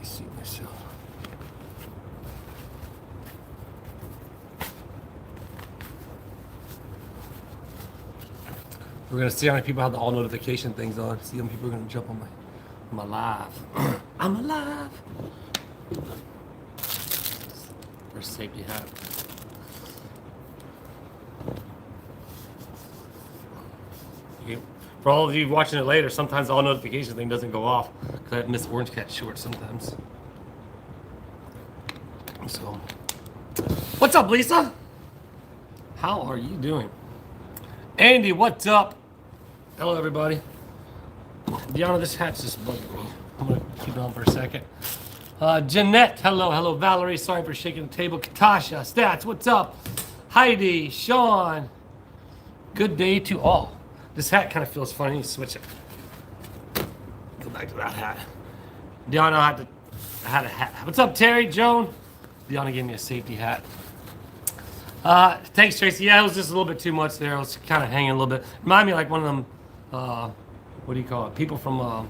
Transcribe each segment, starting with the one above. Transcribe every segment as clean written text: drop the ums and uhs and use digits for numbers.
I see myself. We're gonna see how many people have the all notification things on. See how many people are gonna jump on my live. I'm alive. First safety hat. For all of you watching it later, sometimes the all notification thing doesn't go off because I miss Orange Cat shorts sometimes. So, what's up, Lisa? How are you doing? Andy, what's up? Hello, everybody. Deanna, this hat's just bugging me. I'm gonna keep it on for a second. Jeanette, hello, hello. Valerie, sorry for shaking the table. Katasha, Stats, what's up? Heidi, Sean, good day to all. This hat kind of feels funny. Switch it. Go back to that hat. Deanna, I had a hat. What's up, Terry, Joan? Deanna gave me a safety hat. Thanks, Tracy. Yeah, it was just a little bit too much there. I was kind of hanging a little bit. Remind me like one of them, what do you call it? People from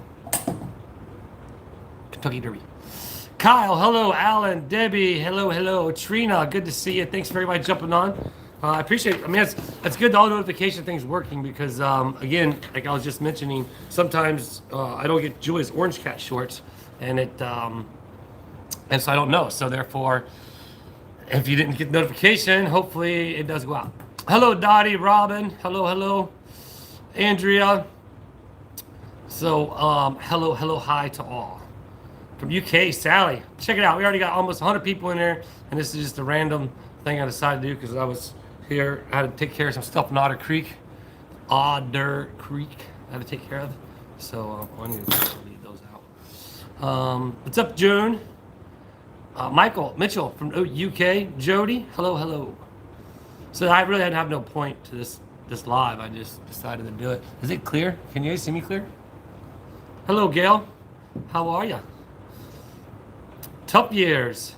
Kentucky Derby. Kyle, hello. Alan, Debbie, hello, hello. Trina, good to see you. Thanks for everybody jumping on. I appreciate it. I mean, it's good all notification things working because, again, like I was just mentioning, sometimes I don't get Julia's Orange Cat shorts, and and so I don't know. So therefore, if you didn't get notification, hopefully it does go out. Hello, Dottie, Robin. Hello, hello, Andrea. So, hello, hello, hi to all. From UK, Sally. Check it out. We already got almost 100 people in there, and this is just a random thing I decided to do because I was here. I had to take care of some stuff in OdDER Creek. OdDER Creek I had to take care of. So, I need to leave those out. What's up, June? Michael Mitchell from UK. Jody, hello, hello. So I really had to have no point to this live. I just decided to do it. Is it clear? Can you guys see me clear? Hello, Gail. How are you? Tough years.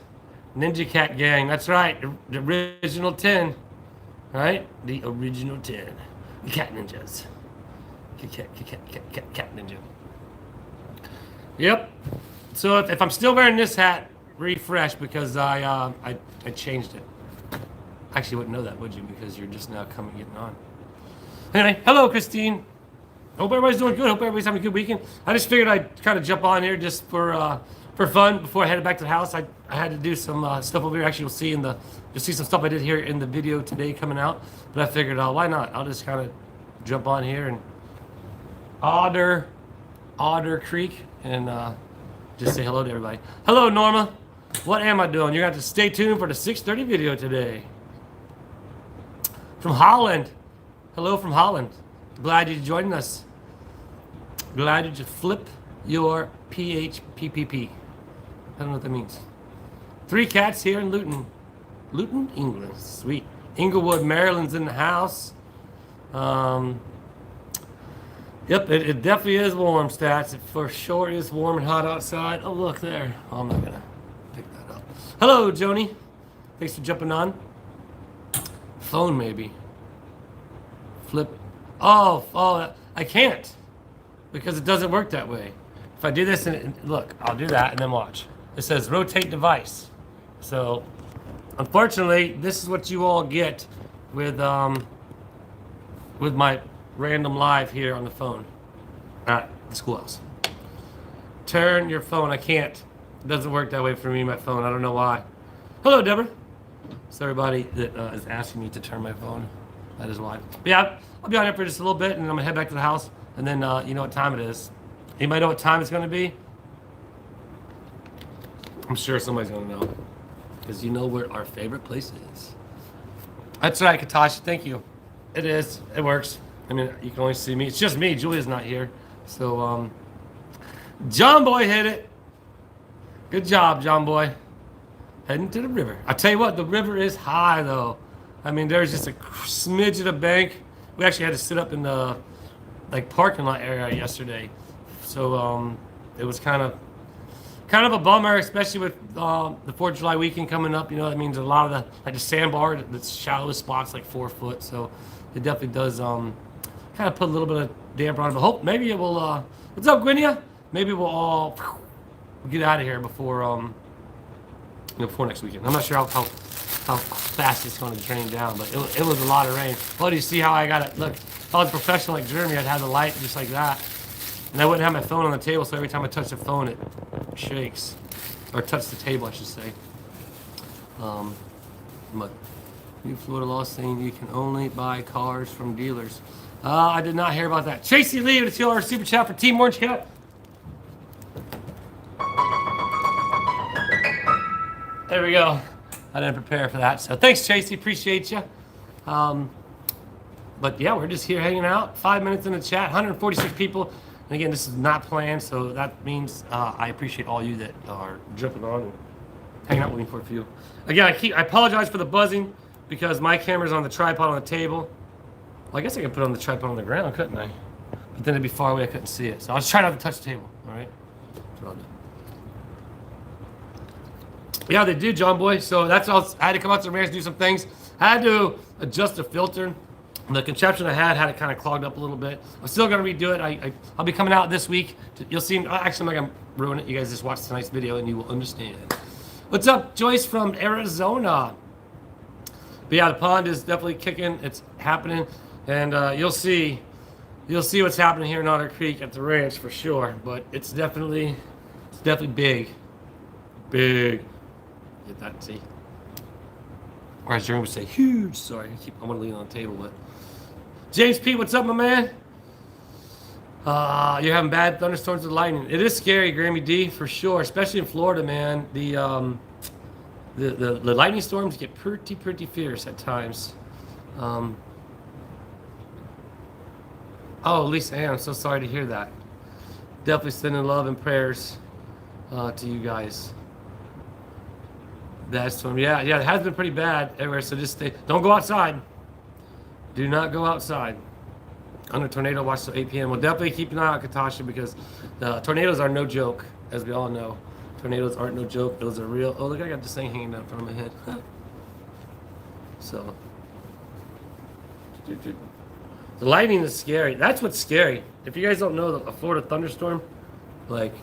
Ninja Cat Gang. That's right. The original 10. Right? The original 10. The Cat Ninjas. Cat Ninja. Yep. So if I'm still wearing this hat, refresh because I changed it. Actually, you wouldn't know that, would you? Because you're just now getting on. Anyway, hello, Christine. Hope everybody's doing good. Hope everybody's having a good weekend. I just figured I'd kind of jump on here just for fun before I headed back to the house. I had to do some stuff over here. Actually, you'll see some stuff I did here in the video today coming out. But I figured, why not? I'll just kind of jump on here and OdDER Creek and just say hello to everybody. Hello, Norma. What am I doing? You're going to have to stay tuned for the 6:30 video today. From Holland. Hello from Holland. Glad you're joining us. Glad you just flip your PHPPP. I don't know what that means. 3 cats here in Luton. Luton, England. Sweet. Inglewood, Maryland's in the house. Yep, it definitely is warm, Stats. It for sure is warm and hot outside. Oh, look there. Oh, I'm not going to pick that up. Hello, Joni. Thanks for jumping on. Phone, maybe. Flip. Oh, I can't. Because it doesn't work that way. If I do this, and look, I'll do that, and then watch. It says rotate device. So, unfortunately, this is what you all get with my random live here on the phone at the schoolhouse. Turn your phone. I can't. It doesn't work that way for me, my phone. I don't know why. Hello, Deborah. It's everybody that is asking me to turn my phone. That is why. But yeah, I'll be on here for just a little bit, and then I'm going to head back to the house. And then you know what time it is. Anybody know what time it's going to be? I'm sure somebody's going to know. Because you know where our favorite place is. That's right, Katasha. Thank you. It is. It works. I mean, you can only see me. It's just me. Julia's not here. So, John Boy hit it. Good job, John Boy. Heading to the river. I tell you what, the river is high, though. I mean, there's just a smidge of the bank. We actually had to sit up in the parking lot area yesterday. So, it was kind of a bummer, especially with the 4th of July weekend coming up. You know, that means a lot of the sandbar, the shallowest spots, like 4 foot. So it definitely does kind of put a little bit of damper on it. But hope maybe it will. What's up, Gwynia? Maybe we'll all we'll get out of here before before next weekend. I'm not sure how fast it's going to drain down, but it was a lot of rain. Well, do you see how I got it? Look, if I was a professional like Jeremy, I'd have the light just like that. And I wouldn't have my phone on the table, so every time I touch the phone, it shakes. Or touch the table, I should say. But New Florida law saying you can only buy cars from dealers. I did not hear about that. Tracy Lee with a $2 super chat for Team Orange Cat. There we go. I didn't prepare for that. So thanks, Tracy. Appreciate you. But yeah, we're just here hanging out. 5 minutes in the chat. 146 people. And again, this is not planned, so that means I appreciate all you that are jumping on and hanging out with me for a few. Again, I apologize for the buzzing because my camera's on the tripod on the table. Well, I guess I could put it on the tripod on the ground, couldn't I? But then it'd be far away, I couldn't see it. So I was trying not to touch the table, all right? That's what I'll do. Yeah, they did, John Boy. So that's all. I had to come out to Ramirez and do some things. I had to adjust the filter. The contraption I had it kind of clogged up a little bit. I'm still going to redo it. I'll be coming out this week. You'll see. Actually, I'm not going to ruin it. You guys just watch tonight's video and you will understand. What's up, Joyce from Arizona? But yeah, the pond is definitely kicking. It's happening. And you'll see what's happening here in Otter Creek at the ranch for sure. But it's definitely big. Big. Get that, see? Or as Jeremy would say, huge. Sorry, I want to lean on the table, but James P, what's up, my man? You're having bad thunderstorms with lightning. It is scary, Grammy D, for sure, especially in Florida, man. The lightning storms get pretty fierce at times. Oh, Lisa Ann, I'm so sorry to hear that. Definitely sending love and prayers to you guys. That storm, yeah, it has been pretty bad everywhere. So just don't go outside. Do not go outside. Under tornado watch till 8 p.m. We'll definitely keep an eye on Katasha because the tornadoes are no joke, as we all know. Tornadoes aren't no joke. Those are real. Oh, look, I got this thing hanging down in front of my head. So, the lightning is scary. That's what's scary. If you guys don't know, a Florida thunderstorm, like,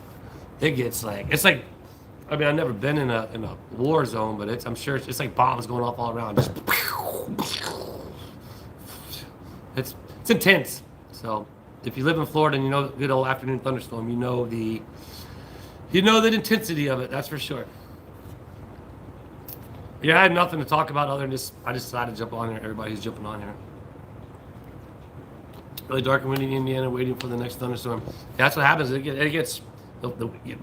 it gets like, it's like, I mean, I've never been in a war zone, but I'm sure it's like bombs going off all around. Just it's intense. So if you live in Florida and you know good old afternoon thunderstorm, you know the intensity of it. That's for sure. Yeah, I had nothing to talk about other than just I just decided to jump on here. Everybody's jumping on here. Really dark and windy in Indiana, waiting for the next thunderstorm. That's what happens. It gets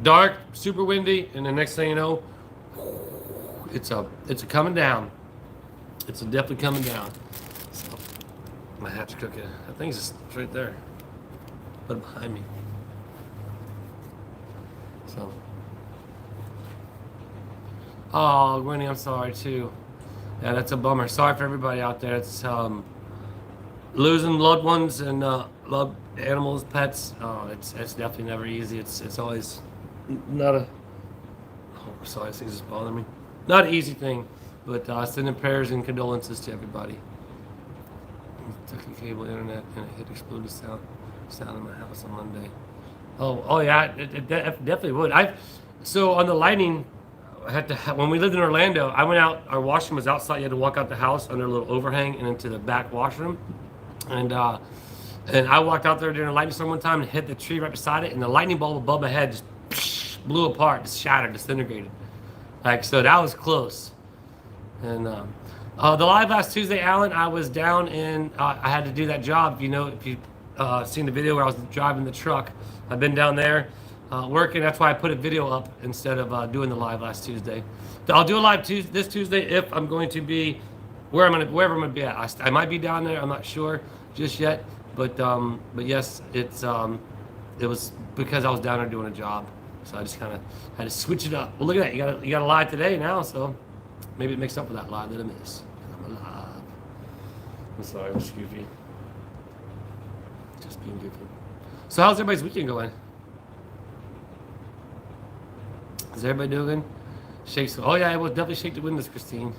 dark, super windy, and the next thing you know, it's a coming down. It's definitely coming down. So my hat's cooking. That thing's just right there, but behind me. So, oh, Winnie, I'm sorry too. Yeah, that's a bummer. Sorry for everybody out there. It's losing loved ones and loved animals, pets. Oh, it's definitely never easy. It's always not a. Oh, sorry, these things just bother me. Not an easy thing, but sending prayers and condolences to everybody. Took the cable internet and it hit exploded sound in my house on Monday. Oh yeah, it definitely would. So on the lightning, I had to when we lived in Orlando, I went out. Our washroom was outside. You had to walk out the house under a little overhang and into the back washroom. And I walked out there during a lightning storm one time and hit the tree right beside it, and the lightning bulb above my head just blew apart, just shattered, disintegrated. Like, so that was close. And the live last Tuesday, Alan, I was down in, I had to do that job. You know, if you've seen the video where I was driving the truck, I've been down there working. That's why I put a video up instead of doing the live last Tuesday. I'll do a live this Tuesday if I'm going to be wherever I'm gonna be at. I might be down there. I'm not sure just yet, but yes, it was because I was down there doing a job, so I just kind of had to switch it up. Well, look at that. You got a live today now, so maybe it makes up for that live that I missed. I'm alive. I'm sorry, I'm just goofy. Just being goofy. So how's everybody's weekend going? Is everybody doing good? Shakes. Oh yeah, I will definitely shake the windows, Christine.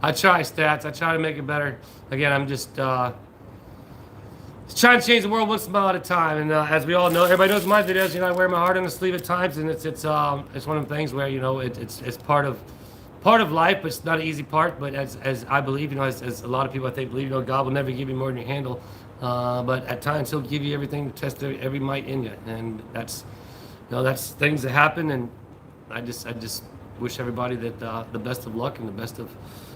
I try, Stats. I try to make it better. Again, I'm just trying to change the world one smile at a time. And as we all know, everybody knows my videos. You know, I wear my heart on the sleeve at times, and it's one of the things where, you know, it's part of life, but it's not an easy part. But as I believe, you know, as a lot of people I think believe, you know, God will never give you more than you handle. But at times He'll give you everything to test every might in you, and that's, you know, that's things that happen. And I just wish everybody that the best of luck and the best of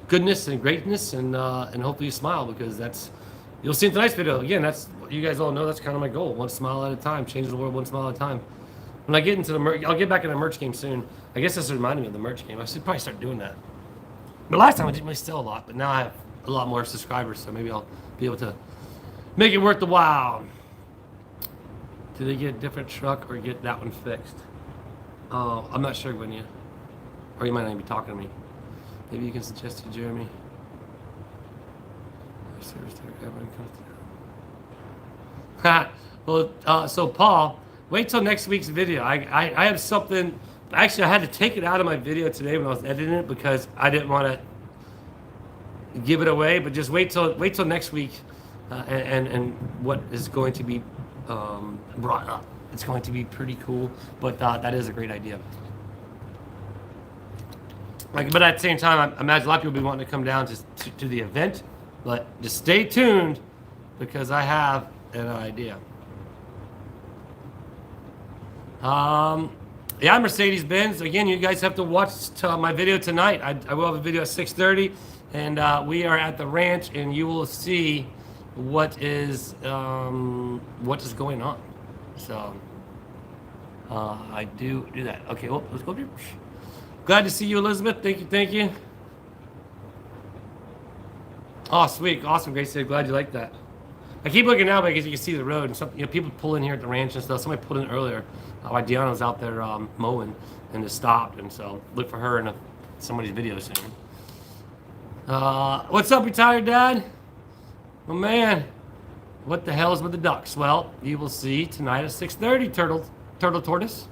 goodness and greatness, and hopefully you smile, because that's, you'll see in tonight's video. Again, that's, you guys all know, that's kind of my goal. One smile at a time, change the world one smile at a time. When I get into the merch, I'll get back in the merch game soon. I guess this reminded me of the merch game. I should probably start doing that. But last time I didn't really sell a lot, but now I have a lot more subscribers, so maybe I'll be able to make it worth the while. Do they get a different truck or get that one fixed? Oh, I'm not sure, Gwynia. Or you might not even be talking to me. Maybe you can suggest to Jeremy. Well, so Paul, wait till next week's video. I have something. Actually, I had to take it out of my video today when I was editing it, because I didn't want to give it away. But just wait till next week, and what is going to be brought up. It's going to be pretty cool. But that is a great idea. But at the same time, I imagine a lot of people will be wanting to come down to the event. But just stay tuned, because I have an idea. Yeah, Mercedes-Benz. Again, you guys have to watch my video tonight. I will have a video at 6:30, and we are at the ranch, and you will see what is going on. So I do that. Okay, well, let's go here. Glad to see you, Elizabeth. Thank you. Oh, sweet, awesome, Grace. Glad you like that. I keep looking now because you can see the road, and some, you know, people pull in here at the ranch and stuff. Somebody pulled in earlier while Deanna was out there mowing, and just stopped, and so look for her in somebody's video soon. What's up, retired dad? Oh man, what the hell is with the ducks? Well, you will see tonight at 6:30. Turtle tortoise.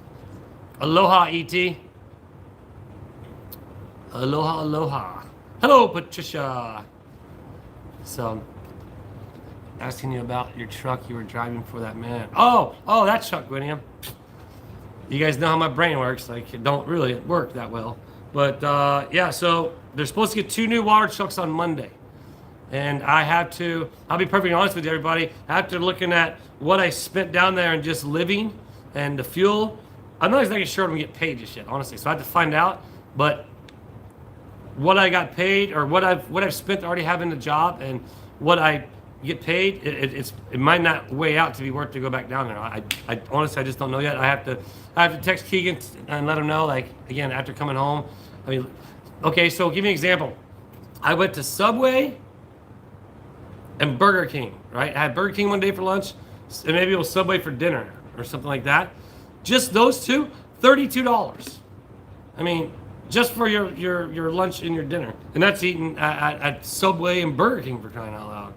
Aloha, ET. Aloha. Hello, Patricia. So, asking you about your truck you were driving for that man. Oh, that truck, William. You guys know how my brain works. Like, it don't really work that well. But yeah, so they're supposed to get 2 new water trucks on Monday. And I'll be perfectly honest with you, everybody. After looking at what I spent down there and just living and the fuel, I'm not exactly sure I'm gonna get paid just yet, honestly. So I have to find out. But what I got paid, or what I've spent already having the job, and what I get paid, it might not weigh out to be worth to go back down there. I honestly, I just don't know yet. I have to text Keegan and let him know, like, again, after coming home. I mean, okay, so give me an example. I went to Subway and Burger King, right? I had Burger King one day for lunch, and maybe it was Subway for dinner or something like that. Just those two, $32. I mean, just for your lunch and your dinner. And that's eating at Subway and Burger King, for crying out loud.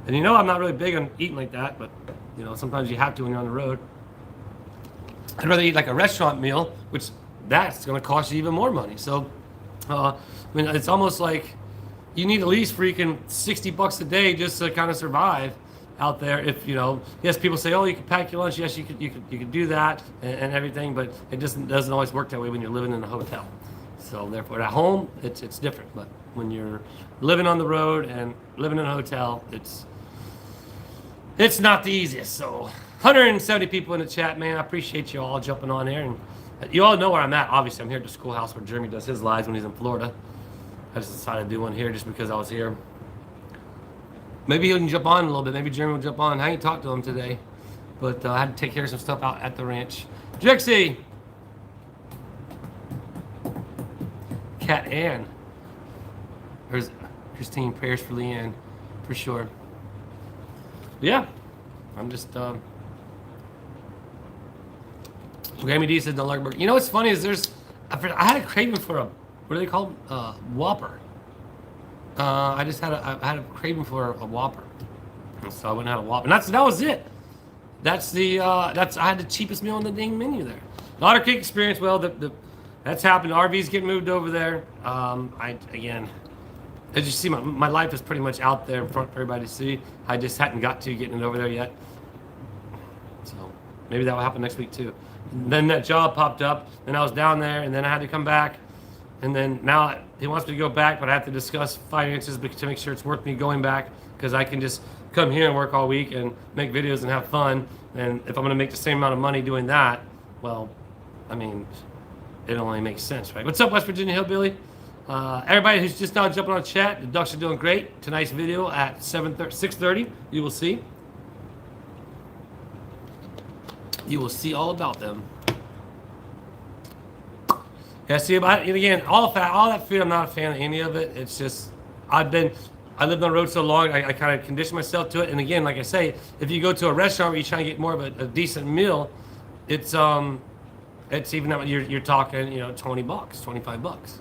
And you know I'm not really big on eating like that, but you know, sometimes you have to when you're on the road. I'd rather eat like a restaurant meal, which that's gonna cost you even more money. So, I mean, it's almost like you need at least freaking $60 a day just to kind of survive out there. If you know, yes, people say, oh, you can pack your lunch. Yes, you could do that and everything, but it just doesn't always work that way when you're living in a hotel. So therefore, at home, it's different. But when you're living on the road and living in a hotel, it's not the easiest. So 170 people in the chat, man. I appreciate you all jumping on here. And you all know where I'm at. Obviously, I'm here at the schoolhouse where Jeremy does his lives when he's in Florida. I just decided to do one here just because I was here. Maybe he can jump on a little bit. Maybe Jeremy will jump on. I ain't talked to him today. But I had to take care of some stuff out at the ranch. Drixie! Cat Ann. There's Christine, prayers for Leanne, for sure. Yeah, I'm just, Grammy D said no like burger. You know what's funny is I had a craving for what are they called? Whopper. I had a craving for a Whopper. And so I went and had a Whopper. And that was it. I had the cheapest meal on the dang menu there. Otter Creek experience, well, that's happened. RV's getting moved over there. As you see, my life is pretty much out there in front for everybody to see. I just hadn't got to getting it over there yet. So maybe that will happen next week too. Then that job popped up, and I was down there, and then I had to come back. And then now he wants me to go back, but I have to discuss finances to make sure it's worth me going back, because I can just come here and work all week and make videos and have fun. And if I'm going to make the same amount of money doing that, well, I mean, it only makes sense, right? What's up, West Virginia Hillbilly? Everybody who's just now jumping on chat, the Ducks are doing great. Tonight's video at 6:30, you will see. You will see all about them. Yeah, see, and again, all that food, I'm not a fan of any of it. It's just, I lived on the road so long, I kind of conditioned myself to it. And again, like I say, if you go to a restaurant where you're trying to get more of a decent meal, it's even, you're talking, you know, $20, $25.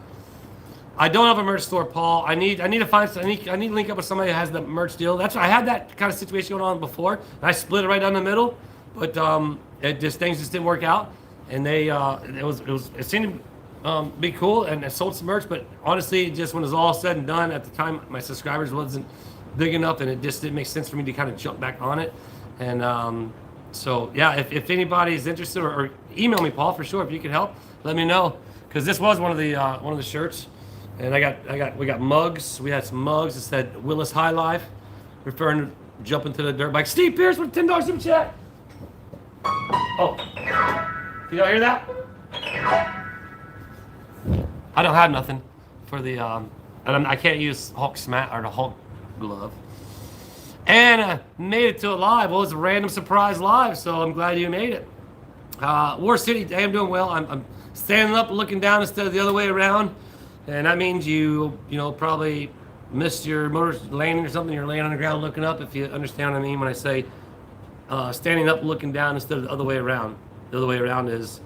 I don't have a merch store, Paul. I need to find. I need to link up with somebody who has the merch deal. That's I had that kind of situation going on before, and I split it right down the middle, but things just didn't work out, and it seemed to be cool, and I sold some merch, but honestly, just when it was all said and done, at the time my subscribers wasn't big enough, and it just didn't make sense for me to kind of jump back on it, and so yeah, if anybody is interested, or email me, Paul, for sure. If you can help, let me know, because this was one of the shirts. And we got mugs. We had some mugs that said WiLLIS High Life, referring to jumping to the dirt bike. Steve Pierce with $10 super chat. Oh, you don't hear that? I don't have nothing for the and I can't use Hulk smack or the Hulk glove. And made it to a live. Well, it's a random surprise live, so I'm glad you made it. War City, I am doing well. I'm standing up, looking down instead of the other way around. And that means you probably missed your motor landing or something. You're laying on the ground looking up, if you understand what I mean when I say standing up looking down instead of the other way around. The other way around is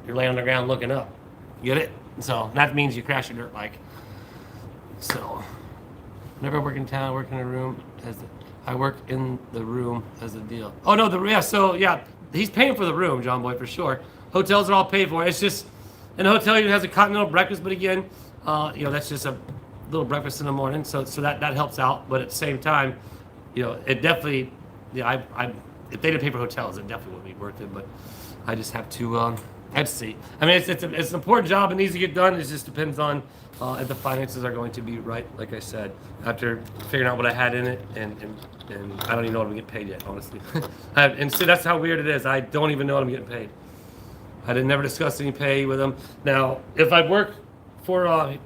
you're laying on the ground looking up. Get it? So that means you crash your dirt bike. So never work in town, work in a room. I work in the room as a deal. Oh no, he's paying for the room, John Boy, for sure. Hotels are all paid for. It's just, and the hotel even has a continental breakfast, but again, that's just a little breakfast in the morning, so that helps out. But at the same time, it definitely, if they didn't pay for hotels, it definitely wouldn't be worth it. But I just have to see. I mean, it's an important job. It needs to get done. It just depends on if the finances are going to be right. Like I said, after figuring out what I had in it, and I don't even know what I'm getting paid yet, honestly. And so that's how weird it is. I don't even know what I'm getting paid. I didn't never discuss any pay with him. Now, if I work for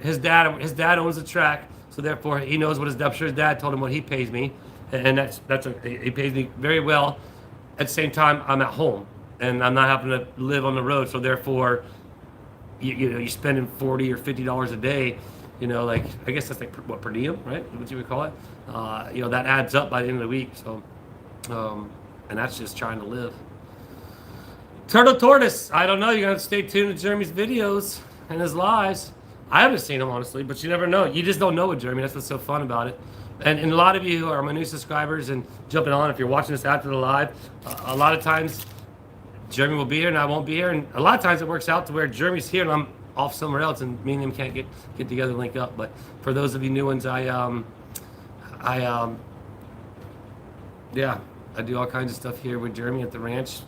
his dad owns the track, so therefore he knows what I'm sure his dad told him what he pays me, and he pays me very well. At the same time, I'm at home and I'm not having to live on the road, so therefore you're spending $40 or $50 a day, like I guess that's like what, per diem, right? What you would call it. That adds up by the end of the week. So and that's just trying to live. Turtle Tortoise, I don't know. You're gonna have to stay tuned to Jeremy's videos and his lives. I haven't seen him, honestly, but you never know. You just don't know with Jeremy. That's what's so fun about it. And a lot of you who are my new subscribers and jumping on, if you're watching this after the live, a lot of times Jeremy will be here and I won't be here. And a lot of times it works out to where Jeremy's here and I'm off somewhere else, and me and him can't get together and link up. But for those of you new ones, I do all kinds of stuff here with Jeremy at the ranch,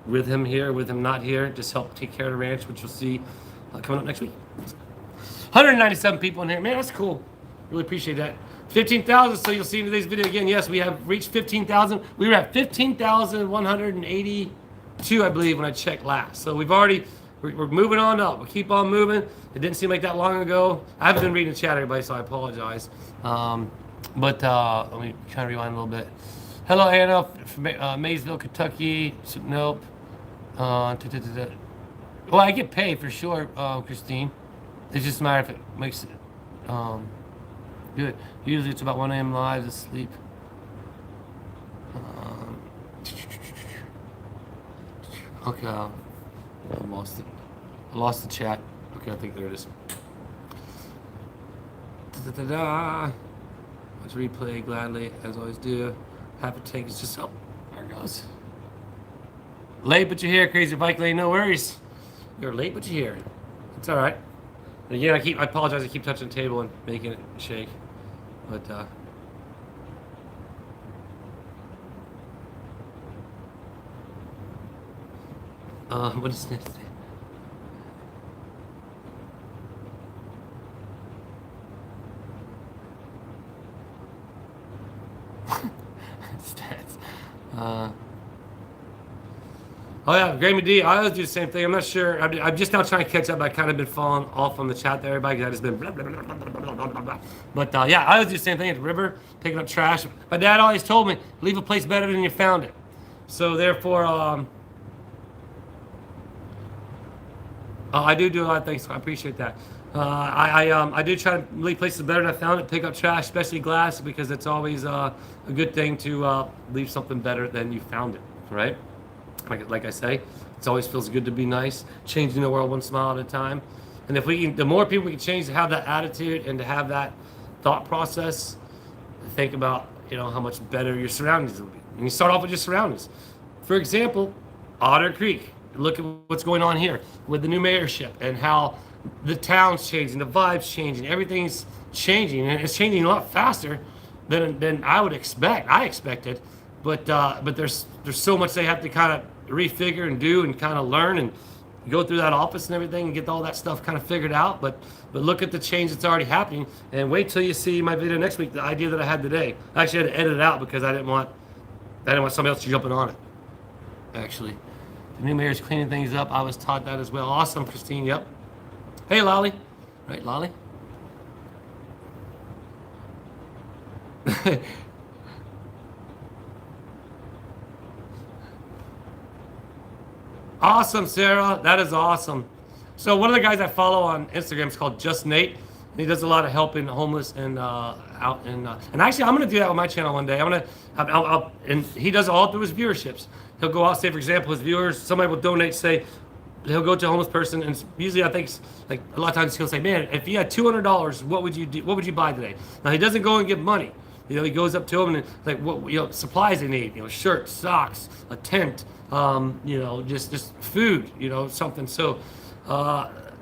with him here, with him not here, just help take care of the ranch, which you'll see coming up next week. 197 people in here. Man, that's cool. Really appreciate that. 15,000, so you'll see in today's video again. Yes, we have reached 15,000. We were at 15,182, I believe, when I checked last. So we're moving on up. We keep on moving. It didn't seem like that long ago. I haven't been reading the chat, everybody, so I apologize. But let me try to rewind a little bit. Hello, Anna from Maysville, Kentucky. Nope. Well, I get paid for sure, Christine. It's just a matter if it makes it good. Usually it's about 1 a.m. live to sleep. Okay, I lost it. I lost the chat. Okay, I think there it is. Let's replay gladly, as always do. Have to take, it's just, oh, there it goes. Late but you're here, Crazy Bike Lane, no worries. You're late but you're here. It's all right. And again, I apologize. I keep touching the table and making it shake, but. What is this? Stats. Oh yeah, Grammy D. I always do the same thing. I'm not sure. I'm just now trying to catch up. I kind of been falling off on the chat there, everybody. Because I just been blah, blah, blah, blah, blah, blah, blah, blah. But yeah, I always do the same thing at the river, picking up trash. My dad always told me, leave a place better than you found it. So therefore, I do a lot of things. So I appreciate that. I do try to leave places better than I found it. Pick up trash, especially glass, because it's always a good thing to leave something better than you found it, right? Like I say, it always feels good to be nice, changing the world one smile at a time. And if we can, the more people we can change to have that attitude and to have that thought process, think about, you know, how much better your surroundings will be. And you start off with your surroundings. For example, Otter Creek. Look at what's going on here with the new mayorship and how the town's changing, the vibe's changing, everything's changing, and it's changing a lot faster than I would expect. I expected, but there's so much they have to kind of refigure and do and kind of learn and go through that office and everything and get all that stuff kind of figured out. But look at the change that's already happening, and wait till you see my video next week. The idea that I had today, I actually had to edit it out because I didn't want somebody else jumping on it. Actually, the new mayor's cleaning things up. I was taught that as well. Awesome, Christine. Yep. Hey, Lolly. Right, Lolly. Awesome, Sarah. That is awesome. So one of the guys I follow on Instagram is called Just Nate. And he does a lot of helping homeless and and actually I'm gonna do that with my channel one day. And he does it all through his viewerships. He'll go out, say for example, his viewers, somebody will donate, say he'll go to a homeless person, and usually I think like a lot of times he'll say, man, if you had $200, what would you do? What would you buy today? Now he doesn't go and give money. You know, he goes up to them and like what supplies they need. You know, shirts, socks, a tent. You know, just food, you know, something. So,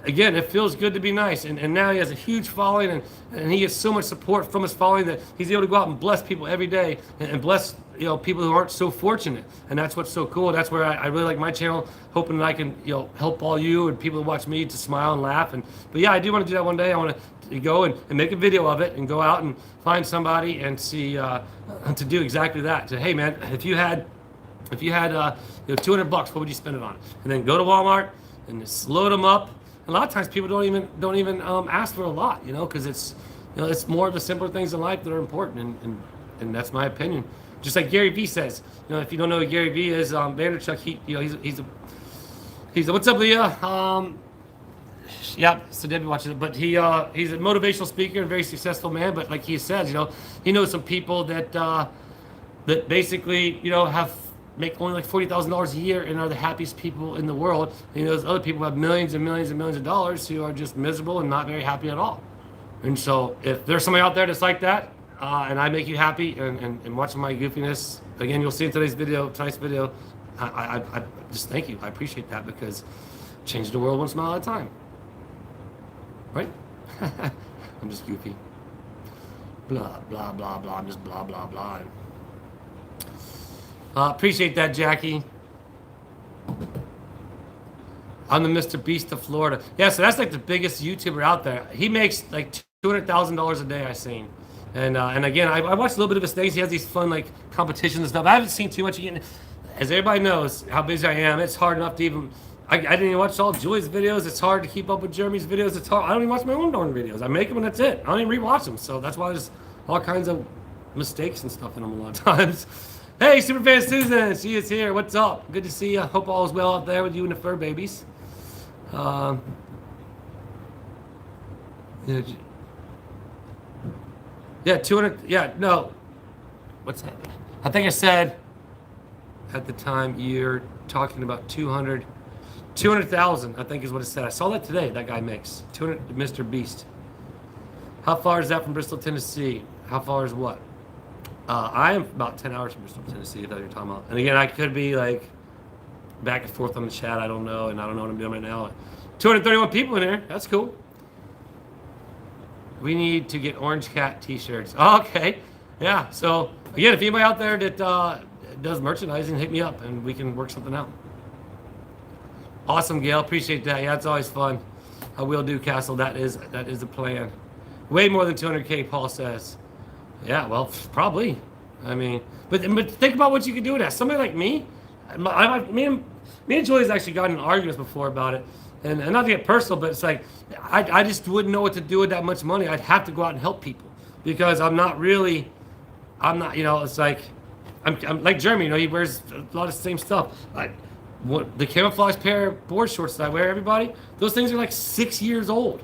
again, it feels good to be nice. And now he has a huge following, and he gets so much support from his following that he's able to go out and bless people every day and bless, you know, people who aren't so fortunate. And that's what's so cool. That's where I really like my channel, hoping that I can, you know, help all you and people who watch me to smile and laugh. But yeah, I do want to do that one day. I want to go and make a video of it and go out and find somebody and see, to do exactly that. To, hey man, if you had you know, $200, what would you spend it on? And then go to Walmart and just load them up. A lot of times people don't even ask for a lot, you know, because it's, you know, it's more of the simpler things in life that are important, and that's my opinion. Just like Gary Vee says, you know, if you don't know who Gary Vee is, Vanderchuck, he's a what's up, Leah? Yeah, so Debbie watches it, but he's a motivational speaker and very successful man. But like he says, you know, he knows some people that that basically, you know, make only like $40,000 a year and are the happiest people in the world. And those other people have millions and millions and millions of dollars who are just miserable and not very happy at all. And so if there's somebody out there that's like that, and I make you happy and watching my goofiness, again, you'll see in tonight's video, I just thank you. I appreciate that, because changing the world one smile at a time. Right? I'm just goofy. Blah, blah, blah, blah. I'm just blah, blah, blah. Appreciate that, Jackie. I'm the Mr. Beast of Florida. Yeah, so that's like the biggest YouTuber out there. He makes like $200,000 a day, I've seen. And again, I watched a little bit of his things. He has these fun like competitions and stuff. I haven't seen too much. As everybody knows how busy I am, it's hard enough to even. I didn't even watch all Julie's videos. It's hard to keep up with Jeremy's videos. It's hard. I don't even watch my own darn videos. I make them and that's it. I don't even rewatch them. So that's why there's all kinds of mistakes and stuff in them a lot of times. Hey, Superfan Susan, she is here. What's up? Good to see you. Hope all is well out there with you and the fur babies. Yeah, 200. Yeah, no. What's that? I think I said at the time you're talking about 200,000. I think is what it said. I saw that today. That guy makes 200. Mr. Beast. How far is that from Bristol, Tennessee? How far is what? I am about 10 hours from Bristol, Tennessee, if that's what you're talking about. And again, I could be like back and forth on the chat. I don't know, and I don't know what I'm doing right now. 231 people in here. That's cool. We need to get Orange Cat t-shirts. Okay. Yeah. So again, if anybody out there that does merchandising, hit me up and we can work something out. Awesome, Gail. Appreciate that. Yeah, it's always fun. I will do, Castle. That is the plan. Way more than 200K, Paul says. Yeah, well, probably. I mean, but think about what you could do with that. Somebody like me, me and Julie's actually gotten in arguments before about it. And not to get personal, but it's like, I just wouldn't know what to do with that much money. I'd have to go out and help people because I'm not, you know, it's like, I'm like Jeremy, you know, he wears a lot of the same stuff. The camouflage pair of board shorts that I wear, everybody, those things are like 6 years old.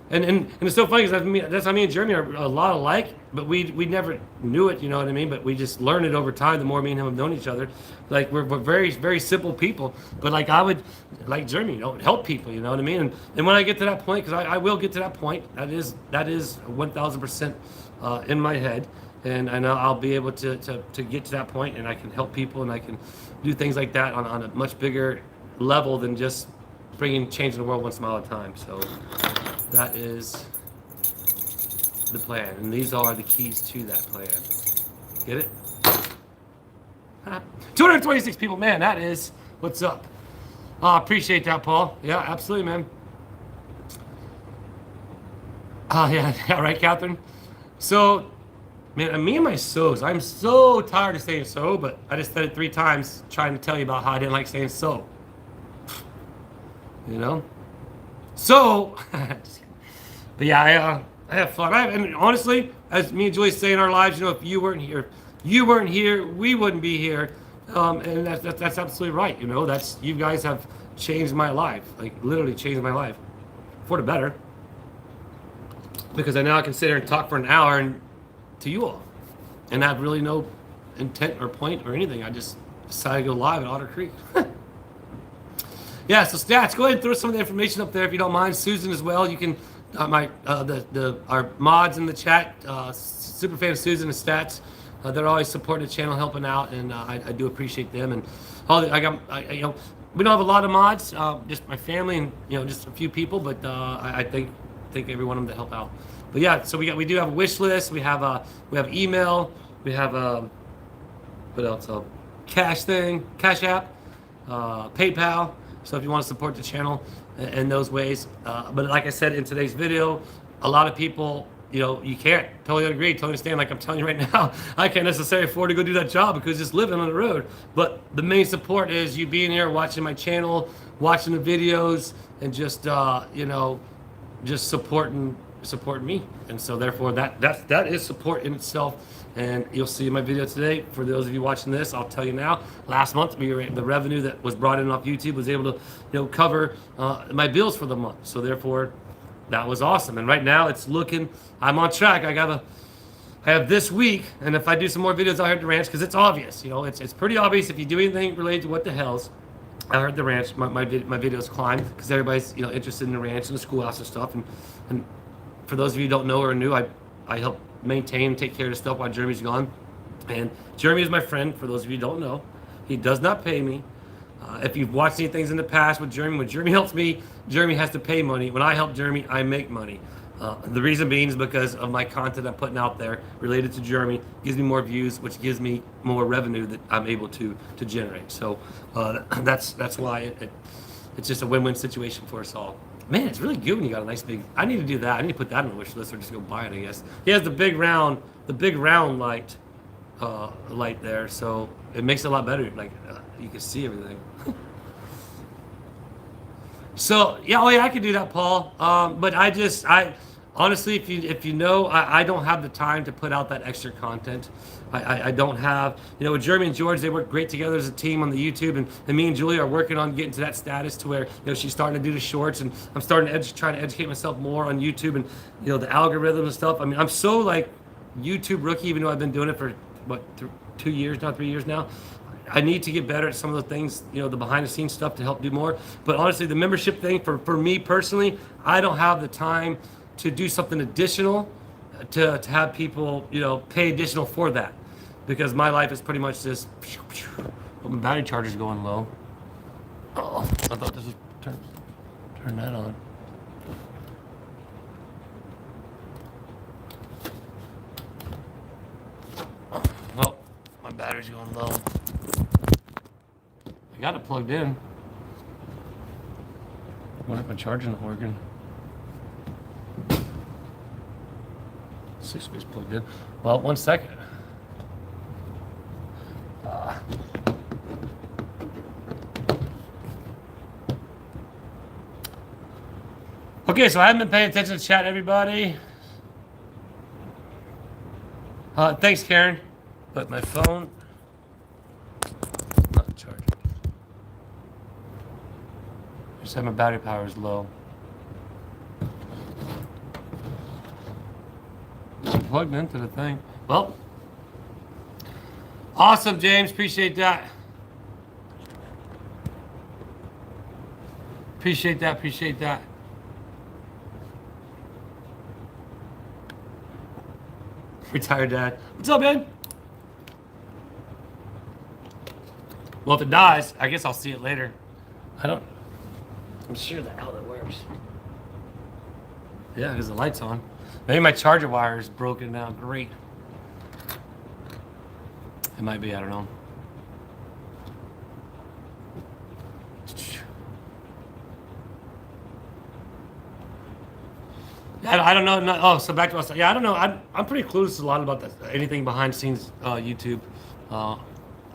And it's so funny because that's how me and Jeremy are a lot alike, but we never knew it, you know what I mean? But we just learned it over time. The more me and him have known each other, like we're very, very simple people. But like I would, like Jeremy, you know, help people, you know what I mean? And when I get to that point, because I will get to that point, that is 1,000% in my head, and I know I'll be able to get to that point, and I can help people, and I can do things like that on a much bigger level than just bringing change in the world one smile at a time. So that is the plan, and these are the keys to that plan. Get it? 226 people, man, that is what's up. Appreciate that, Paul. Yeah, absolutely, man. Yeah, right, Catherine. So, man, me and my so's, I'm so tired of saying so, but I just said it 3 times trying to tell you about how I didn't like saying so. You know? So, but yeah, I have fun. And honestly, as me and Julie say in our lives, you know, if you weren't here, we wouldn't be here. And that's absolutely right. You know, you guys have changed my life, like literally changed my life for the better. Because I now can sit here and talk for an hour and to you all, and have really no intent or point or anything. I just decided to go live at Otter Creek. Yeah, so stats. Go ahead and throw some of the information up there if you don't mind. Susan as well. You can our mods in the chat, super fan of Susan and stats. They're always supporting the channel, helping out, and I do appreciate them. And you know, we don't have a lot of mods, just my family and you know just a few people, but I think every one of them to help out. But yeah, so we do have a wish list. We have email. We have what else? Cash app, PayPal. So if you want to support the channel in those ways, but like I said in today's video, a lot of people, you know, you can't totally agree, totally understand. Like I'm telling you right now, I can't necessarily afford to go do that job because just living on the road. But the main support is you being here, watching my channel, watching the videos, and just you know, just supporting me. And so therefore that is support in itself. And you'll see in my video today, for those of you watching this, I'll tell you now, last month the revenue that was brought in off YouTube was able to, you know, cover my bills for the month. So therefore, that was awesome. And right now it's looking, I'm on track. I have this week, and if I do some more videos out here at the ranch, because it's obvious, you know, it's pretty obvious if you do anything related to what the hell's out here at the ranch, my videos climb because everybody's, you know, interested in the ranch and the schoolhouse and stuff. And for those of you who don't know or are new, I help maintain and take care of the stuff while Jeremy's gone. And Jeremy is my friend, for those of you who don't know. He does not pay me. If you've watched any things in the past with Jeremy, when Jeremy helps me, Jeremy has to pay money. When I help Jeremy, I make money. The reason being is because of my content I'm putting out there related to Jeremy. Gives me more views, which gives me more revenue that I'm able to generate. So that's why it's just a win-win situation for us all. Man, it's really good when you got a nice big. I need to do that. I need to put that on the wish list or just go buy it, I guess. He has the big round light there, so it makes it a lot better. Like you can see everything. So yeah, I could do that, Paul. But I honestly, if you know, I don't have the time to put out that extra content. I don't have, you know, with Jeremy and George, they work great together as a team on the YouTube, and me and Julie are working on getting to that status to where, you know, she's starting to do the shorts, and I'm starting to try to educate myself more on YouTube and, you know, the algorithm and stuff. I mean, I'm so like YouTube rookie, even though I've been doing it for what 3 years now. I need to get better at some of the things, you know, the behind the scenes stuff to help do more. But honestly, the membership thing for me personally, I don't have the time to do something additional to have people, you know, pay additional for that, because my life is pretty much just. Well, my battery charger's going low. Oh, I thought this was turn that on. battery's going low. I got it plugged in. What if my charger's not working? 6 ways plugged in. Well, 1 second. Okay, so I haven't been paying attention to chat, everybody. Thanks, Karen. But my phone not charging. Just said my battery power is low. I'm plugged into the thing. Well, awesome, James. Appreciate that. Appreciate that. Appreciate that. Retired dad. What's up, man? Well, if it dies, I guess I'll see it later. I'm sure the outlet works. Yeah, because the light's on. Maybe my charger wire is broken now. Great. It might be, I don't know. I don't know. Oh, so back to us. Yeah, I don't know. I'm pretty clueless a lot about anything behind the scenes YouTube.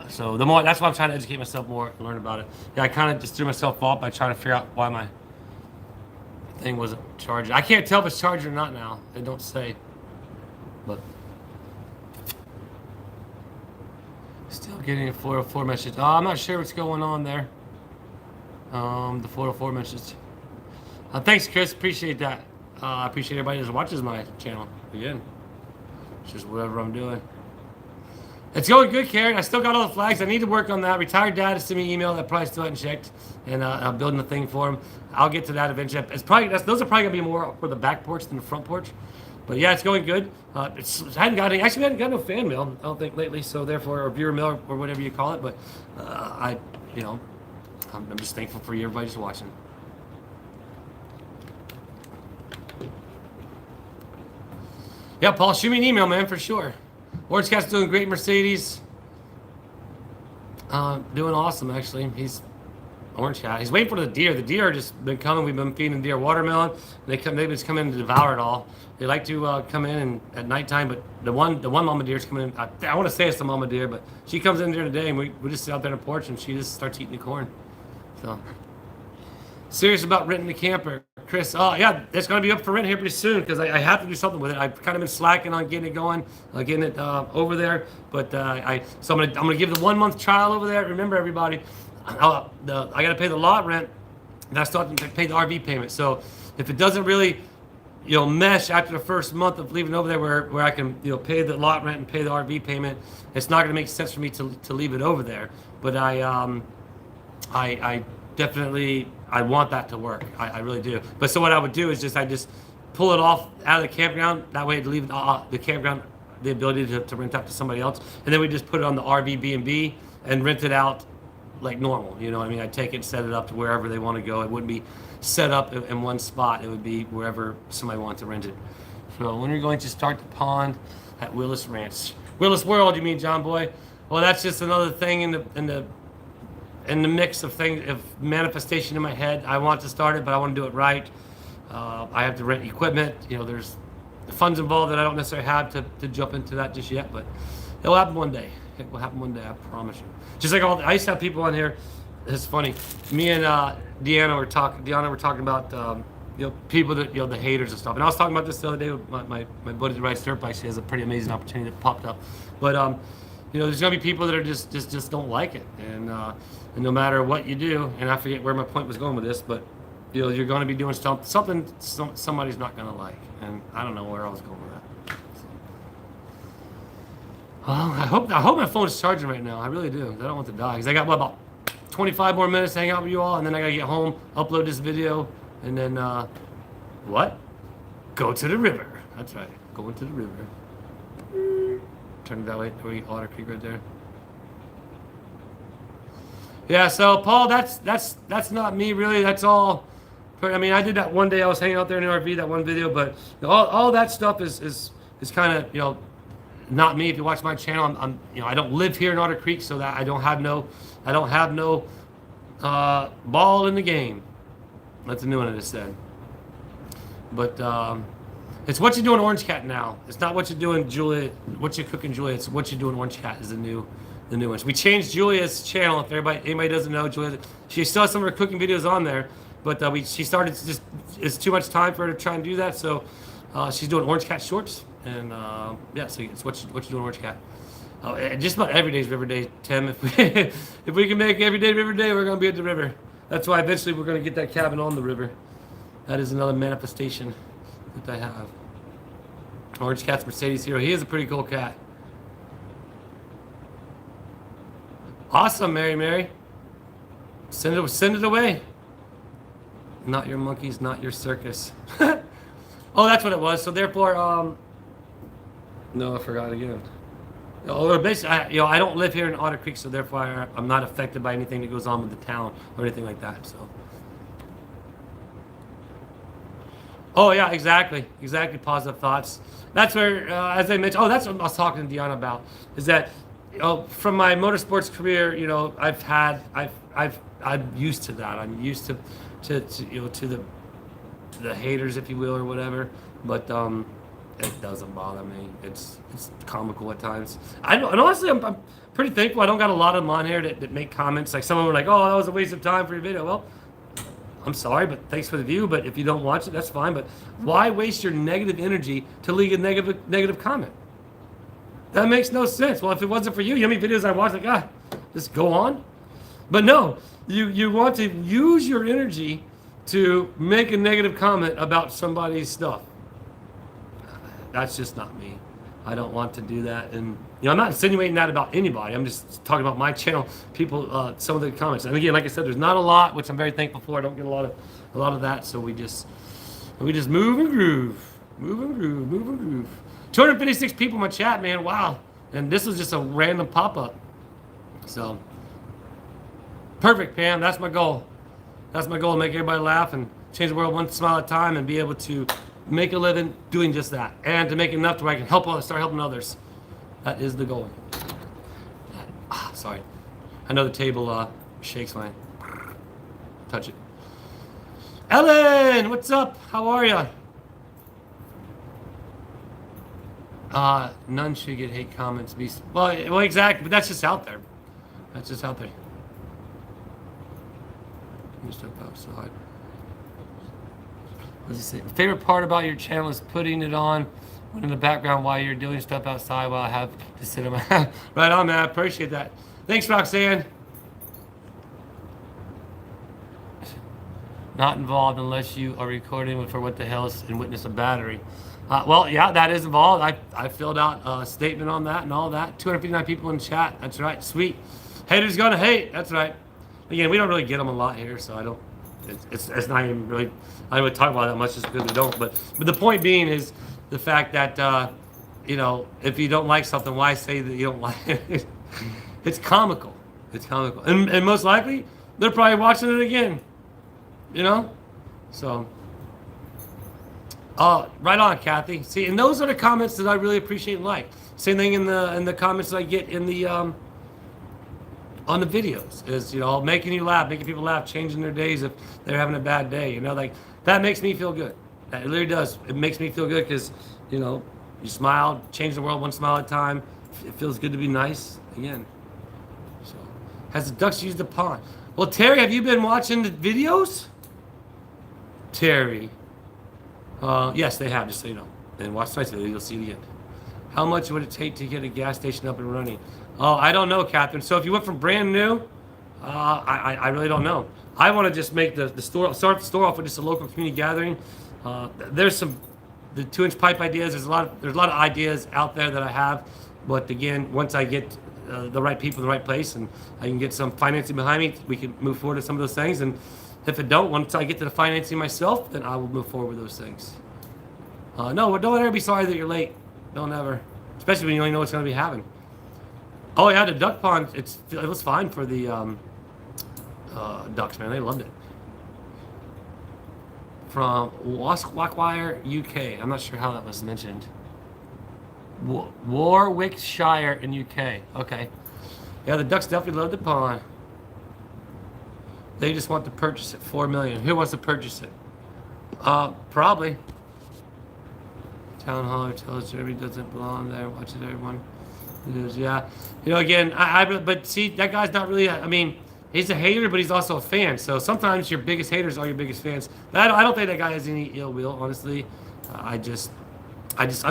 So that's why I'm trying to educate myself more and learn about it. Yeah, I kind of just threw myself off by trying to figure out why my thing wasn't charging. I can't tell if it's charged or not now. They don't say. But still getting a 404 message. Oh, I'm not sure what's going on there. The 404 message. Thanks, Chris. Appreciate that. I appreciate everybody that watches my channel. Again, it's just whatever I'm doing. It's going good, Karen. I still got all the flags. I need to work on that. Retired dad has sent me an email that I probably still hadn't checked, and I'm building the thing for him. I'll get to that eventually. Those are probably gonna be more for the back porch than the front porch. But yeah, it's going good. I hadn't got no fan mail, I don't think, lately. So therefore, or viewer mail or whatever you call it. But I'm just thankful for you, everybody just watching. Yeah, Paul, shoot me an email, man, for sure. Orange Cat's doing great, Mercedes. Doing awesome, actually. He's Orange Cat. He's waiting for the deer. The deer just been coming. We've been feeding the deer watermelon. They've just come in to devour it all. They like to come in at nighttime, but the one mama deer's coming in. I want to say it's the mama deer, but she comes in there today, and we just sit out there on the porch, and she just starts eating the corn. So serious about renting the camper. Chris, yeah, it's going to be up for rent here pretty soon because I have to do something with it. I've kind of been slacking on getting it going, getting it over there. But so I'm gonna give the 1 month trial over there. Remember, everybody, I got to pay the lot rent, and I still have to pay the RV payment. So if it doesn't really, mesh after the first month of leaving over there, where I can, pay the lot rent and pay the RV payment, it's not going to make sense for me to leave it over there. But I definitely. I want that to work. I really do. But so what I would do is I just pull it off out of the campground. That way, to leave the campground the ability to rent out to somebody else, and then we just put it on the RV B&B and rent it out like normal. You know what I mean? I take it and set it up to wherever they want to go. It wouldn't be set up in one spot. It would be wherever somebody wants to rent it. So when are you going to start the pond at WiLLIS Ranch? WiLLIS World, you mean, John Boy? Well, that's just another thing in the mix of things, of manifestation in my head. I want to start it, but I want to do it right. I have to rent equipment. There's the funds involved that I don't necessarily have to jump into that just yet, but it will happen one day. It will happen one day, I promise you. Just like I used to have people on here. It's funny. Me and Deanna were talking about people that the haters and stuff. And I was talking about this the other day with my buddy that rides dirt bikes. She has a pretty amazing opportunity that popped up, but there's gonna be people that are just don't like it, and no matter what you do, and I forget where my point was going with this, but you're going to be doing something somebody's not going to like, and I don't know where I was going with that. Well, I hope my phone is charging right now. I really do. I don't want to die because I got about 25 more minutes to hang out with you all, and then I got to get home, upload this video, and then go to the river. That's right, going to the river. Turn it that way. Otter Creek right there. Yeah, so Paul, that's not me really. That's all. I mean, I did that one day. I was hanging out there in the RV, that one video, but all that stuff is kind of not me. If you watch my channel, I don't live here in Otter Creek, so that I don't have no ball in the game. That's a new one I just said. But it's what you do in Orange Cat now. It's not what you're doing, Julia. What you cooking, Julia. It's what you do in Orange Cat is the new ones. We changed Julia's channel. If anybody doesn't know, Julia, she still has some of her cooking videos on there, but she started to just, it's too much time for her to try and do that. So she's doing Orange Cat shorts, and yeah, so it's what you do in Orange Cat. And just about every day is River Day, Tim. If we can make every day River Day, we're gonna be at the river. That's why eventually we're gonna get that cabin on the river. That is another manifestation that I have. Orange Cat's Mercedes Hero. He is a pretty cool cat. Awesome, Mary. Send it away. Not your monkeys, not your circus. Oh, that's what it was. So therefore, no, I forgot again. Oh, basically, I don't live here in Otter Creek, so therefore I'm not affected by anything that goes on with the town or anything like that. So. Oh yeah, exactly. Positive thoughts. That's where, as I mentioned, that's what I was talking to Deanna about. Is that, from my motorsports career, I'm used to that. I'm used to the haters, if you will, or whatever. But it doesn't bother me. It's comical at times. And honestly, I'm pretty thankful. I don't got a lot of them on here that make comments. Like some of them are like, "Oh, that was a waste of time for your video." Well, I'm sorry, but thanks for the view. But if you don't watch it, that's fine. But why waste your negative energy to leave a negative comment? That makes no sense. Well, if it wasn't for you, how many videos I watched, like, just go on? But no, you want to use your energy to make a negative comment about somebody's stuff. That's just not me. I don't want to do that. And I'm not insinuating that about anybody. I'm just talking about my channel, people, some of the comments. And again, like I said, there's not a lot, which I'm very thankful for. I don't get a lot of that. So we just move and groove. 256 people in my chat, man. Wow. And this was just a random pop-up. So perfect, Pam. That's my goal. That's my goal, to make everybody laugh and change the world one smile at a time and be able to make a living doing just that. And to make enough to where I can start helping others. That is the goal. Sorry. I know the table shakes when I touch it. Ellen, what's up? How are you? None should get hate comments. Well, exactly, but that's just out there. That's just out there. You step outside. What does he say? Favorite part about your channel is putting it on in the background while you're doing stuff outside while I have to sit on my... Right on, man. I appreciate that. Thanks, Roxanne. Not involved unless you are recording for what the hell is and witness a battery. Well, yeah, that is involved. I filled out a statement on that and all that. 259 people in chat. That's right. Sweet. Haters gonna hate. That's right. Again, we don't really get them a lot here, so I don't... It's not even really... I don't even talk about that much just because we don't. But the point being is the fact that, if you don't like something, why say that you don't like it? It's comical. It's comical. And most likely, they're probably watching it again. So... right on, Kathy. See, and those are the comments that I really appreciate and like. Same thing in the comments that I get in the on the videos is making you laugh, making people laugh, changing their days if they're having a bad day. Like that makes me feel good. That really does. It makes me feel good because you smile, change the world one smile at a time. It feels good to be nice again. So, has the ducks used the pond? Well, Terry, have you been watching the videos? Terry. Yes, they have, just so you know. And watch tonight's video, you'll see the end. How much would it take to get a gas station up and running? Oh, I don't know, Catherine. So if you went from brand new, I really don't know. I want to just make the store, start the store off with just a local community gathering. There's the 2-inch pipe ideas. There's a lot of ideas out there that I have. But again, once I get the right people in the right place and I can get some financing behind me, we can move forward to some of those things. And if it don't, once I get to the financing myself, then I will move forward with those things. No, don't ever be sorry that you're late. Don't ever. Especially when you only know what's going to be happening. Oh yeah, the duck pond, it was fine for the ducks, man. They loved it. From Waskwire, UK. I'm not sure how that was mentioned. Warwickshire in UK. Okay. Yeah, the Ducks definitely love the pond. They just want to purchase it. 4 million. Who wants to purchase it? Probably. Town Hall tells Jeremy doesn't belong there. Watch it, everyone. It is, yeah. You know, again, but see, that guy's not really. I mean, he's a hater, but he's also a fan. So sometimes your biggest haters are your biggest fans. I don't think that guy has any ill will, honestly. I'm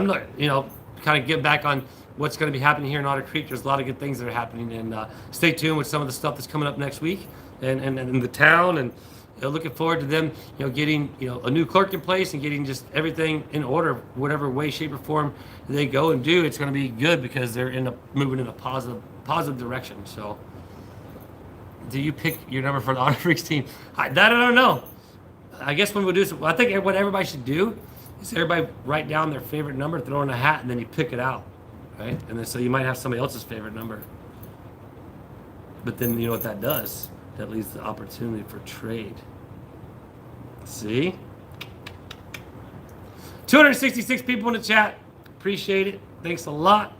not, you know, kind of get back on what's going to be happening here in Otter Creek. There's a lot of good things that are happening, and stay tuned with some of the stuff that's coming up next week, and in the town, and you know, looking forward to them, you know, getting, you know, a new clerk in place and getting just everything in order, whatever way, shape, or form they go and do. It's going to be good because they're moving in a positive direction. So, do you pick your number for the Otter Freaks team? That I don't know. I guess when we do, I think what everybody should do is everybody write down their favorite number, throw in a hat, and then you pick it out, right? And then so you might have somebody else's favorite number. But then you know what that does? That leaves the opportunity for trade. See? 266 people in the chat. Appreciate it. Thanks a lot.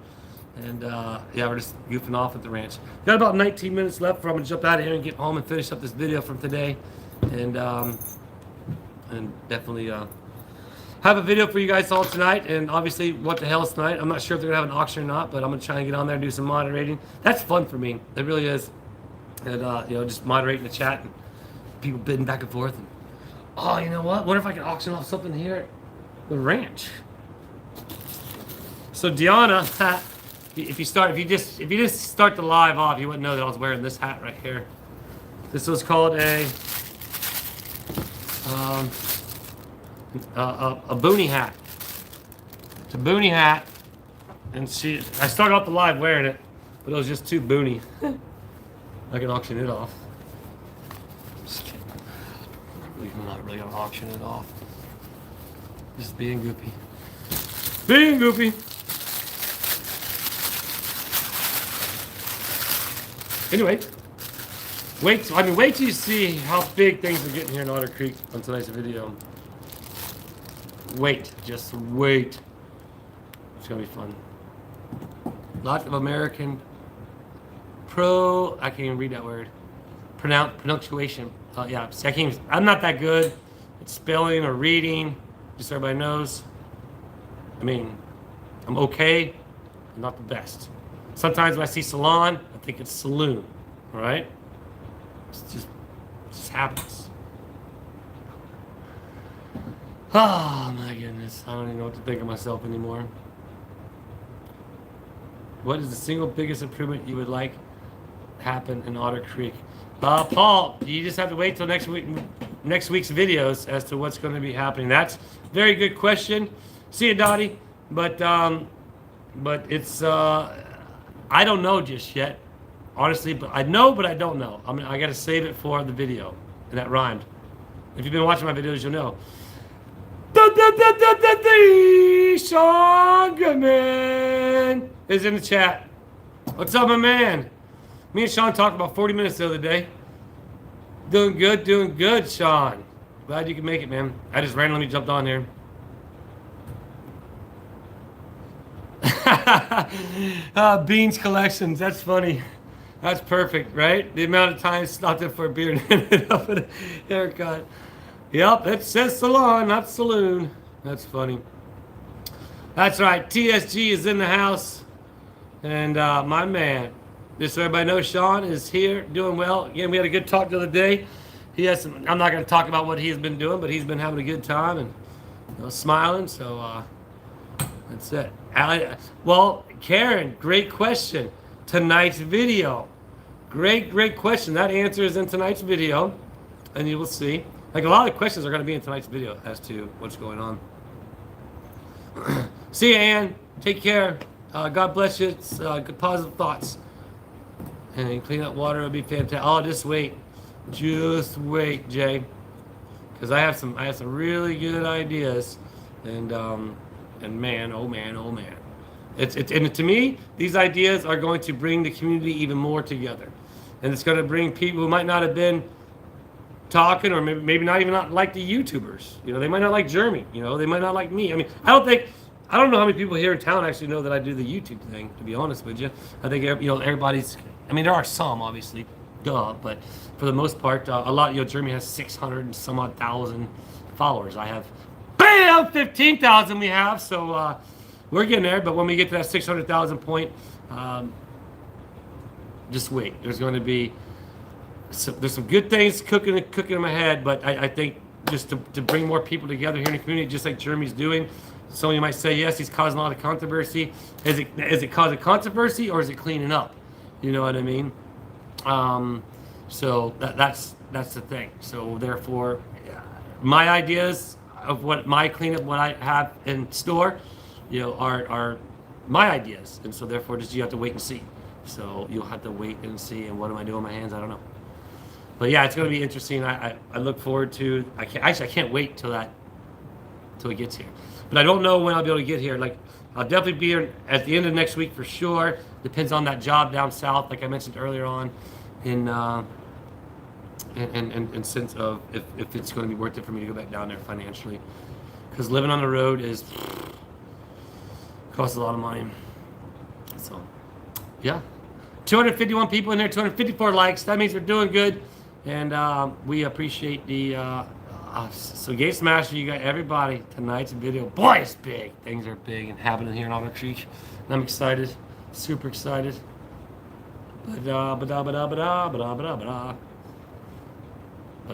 And yeah, we're just goofing off at the ranch. Got about 19 minutes left before I'm gonna jump out of here and get home and finish up this video from today. And definitely have a video for you guys all tonight. And obviously, what the hell is tonight? I'm not sure if they're gonna have an auction or not, but I'm gonna try and get on there and do some moderating. That's fun for me. It really is. And you know, just moderating the chat and people bidding back and forth. And, oh, you know what? What if I could auction off something here at the ranch? So Deanna, if you just start the live off, you wouldn't know that I was wearing this hat right here. This was called a boonie hat. It's a boonie hat, and I started off the live wearing it, but it was just too boonie. I can auction it off. Just kidding. I'm not really gonna auction it off. Just being goofy. Being goofy. Anyway, wait till you see how big things are getting here in Otter Creek on tonight's video. Wait, just wait. It's gonna be fun. Lots of American I can't even read that word. Pronunciation. Yeah, see, I'm not that good at spelling or reading, just so everybody knows. I mean, I'm okay, I'm not the best. Sometimes when I see salon, I think it's saloon, all right? It just happens. Oh my goodness, I don't even know what to think of myself anymore. What is the single biggest improvement you would like happen in Otter Creek? Paul, you just have to wait till next week's videos as to what's going to be happening. That's a very good question. See you, Dottie. But it's I don't know just yet, honestly. But I know, but I don't know. I got to save it for the video, and that rhymed. If you've been watching my videos, you'll know. Sean Goodman is in the chat. What's up, my man? Me and Sean talked about 40 minutes the other day. Doing good, Sean. Glad you can make it, man. I just randomly jumped on here. Beans collections, that's funny. That's perfect, right? The amount of time stopped it for a beer and ended up with a haircut. Yep, it says salon, not saloon. That's funny. That's right, TSG is in the house. And my man, just so everybody knows, Sean is here, doing well. Again, we had a good talk the other day. He has some, I'm not going to talk about what he has been doing, but he's been having a good time and smiling. So that's it. Well, Karen, great question. Tonight's video. Great question. That answer is in tonight's video, and you will see. Like, a lot of the questions are going to be in tonight's video as to what's going on. See you, Ann. Take care. God bless you. It's, good positive thoughts. And clean up water would be fantastic. Oh, just wait. Just wait, Jay. Because I have some really good ideas. And man, oh man, oh man. And to me, these ideas are going to bring the community even more together. And it's going to bring people who might not have been talking, or maybe not even not like the YouTubers. They might not like Jeremy. They might not like me. I mean, I I don't know how many people here in town actually know that I do the YouTube thing, to be honest with you. I think, everybody's, I mean, there are some, obviously, duh, but for the most part, a lot, Jeremy has 600 and some odd thousand followers. I have, bam, 15,000 we have, so we're getting there, but when we get to that 600,000 point, just wait. There's going to be, there's some good things cooking in my head, but I think just to bring more people together here in the community, just like Jeremy's doing. Some of you might say, yes, he's causing a lot of controversy. Is it causing controversy or is it cleaning up? You know what I mean? So that's the thing. So therefore, my ideas of what my cleanup, what I have in store, are my ideas, and so therefore, just you have to wait and see. So you'll have to wait and see. And what am I doing with my hands? I don't know. But yeah, it's going to be interesting. I look forward to. I can't wait till it gets here. But I don't know when I'll be able to get here. Like, I'll definitely be here at the end of next week for sure. Depends on that job down south, like I mentioned earlier on, in sense of if it's going to be worth it for me to go back down there financially, because living on the road costs a lot of money. So, yeah, 251 people in there, 254 likes. That means we're doing good, and we appreciate the. So Gate Smasher, you got everybody. Tonight's video, boy, it's big. Things are big and happening here in Otter Creek, and I'm excited, super excited. But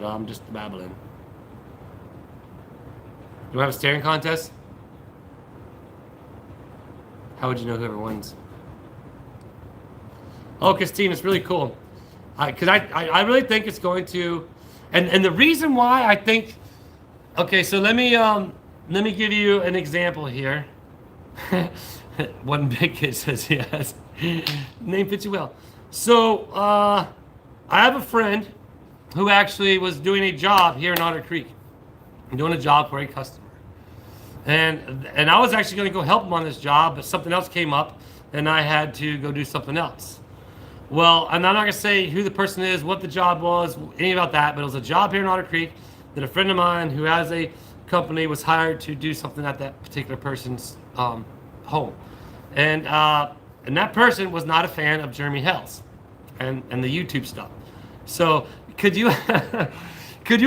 I'm just babbling. Do I have a staring contest? How would you know whoever wins? Oh, Christine, it's really cool. Because I really think it's going to, and the reason why I think, okay, so let me give you an example here. One big kid says yes. Name fits you well. So I have a friend who actually was doing a job here in Otter Creek. I'm doing a job for a customer. And I was actually going to go help him on this job, but something else came up, and I had to go do something else. Well, and I'm not going to say who the person is, what the job was, any about that, but it was a job here in Otter Creek that a friend of mine who has a company was hired to do something at that particular person's home. And that person was not a fan of Jeremy Hells and the YouTube stuff. So could you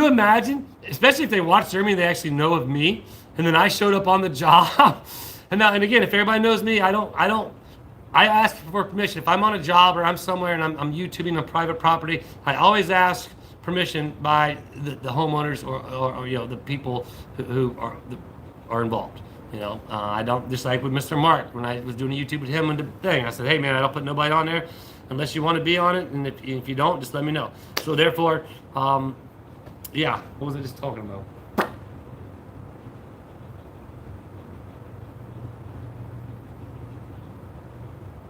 imagine, especially if they watch Jeremy, they actually know of me, and then I showed up on the job. And again, if everybody knows me, I ask for permission. If I'm on a job or I'm somewhere and I'm YouTubing on private property, I always ask permission by the homeowners or the people who are involved. I don't, just like with Mr. Mark, when I was doing a YouTube with him and the thing, I said, hey man, I don't put nobody on there unless you want to be on it, and if you don't, just let me know. So therefore, yeah, what was I just talking about?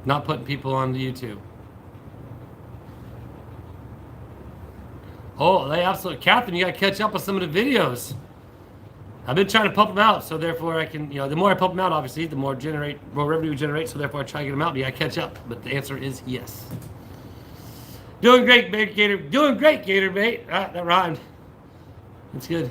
Not putting people on the YouTube. Oh, they absolutely, Catherine, you got to catch up with some of the videos. I've been trying to pump them out, so therefore I can, the more I pump them out, obviously, the more revenue we generate, so therefore I try to get them out, but you got to catch up. But the answer is yes. Doing great, Gator. Doing great, Gator Bait. That rhymed. That's good.